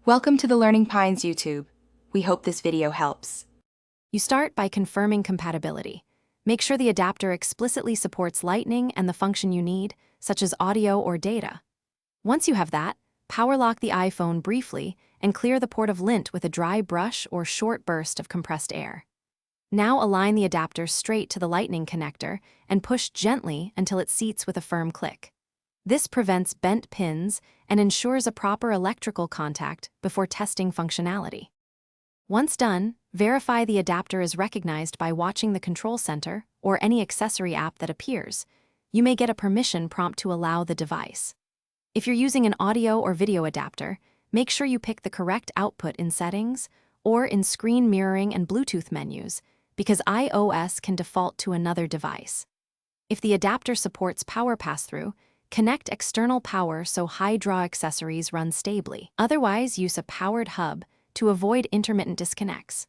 Welcome to the Learning Pines YouTube. We hope this video helps. You start by confirming compatibility. Make sure the adapter explicitly supports Lightning and the function you need, such as audio or data. Once you have that, power lock the iPhone briefly and clear the port of lint with a dry brush or short burst of compressed air. Now align the adapter straight to the Lightning connector and push gently until it seats with a firm click. This prevents bent pins and ensures a proper electrical contact before testing functionality. Once done, verify the adapter is recognized by watching the control center or any accessory app that appears. You may get a permission prompt to allow the device. If you're using an audio or video adapter, make sure you pick the correct output in settings or in screen mirroring and Bluetooth menus, because iOS can default to another device. If the adapter supports power pass-through, connect external power so high-draw accessories run stably. Otherwise, use a powered hub to avoid intermittent disconnects.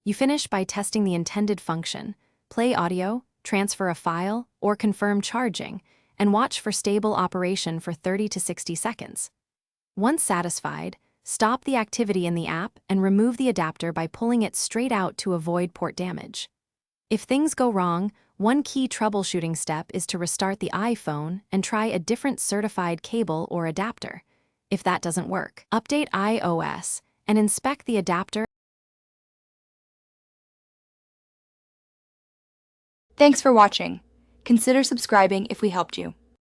You finish by testing the intended function, play audio, transfer a file, or confirm charging, and watch for stable operation for 30 to 60 seconds. Once satisfied, stop the activity in the app and remove the adapter by pulling it straight out to avoid port damage. If things go wrong, one key troubleshooting step is to restart the iPhone and try a different certified cable or adapter. If that doesn't work, update iOS and inspect the adapter. Thanks for watching. Consider subscribing if we helped you.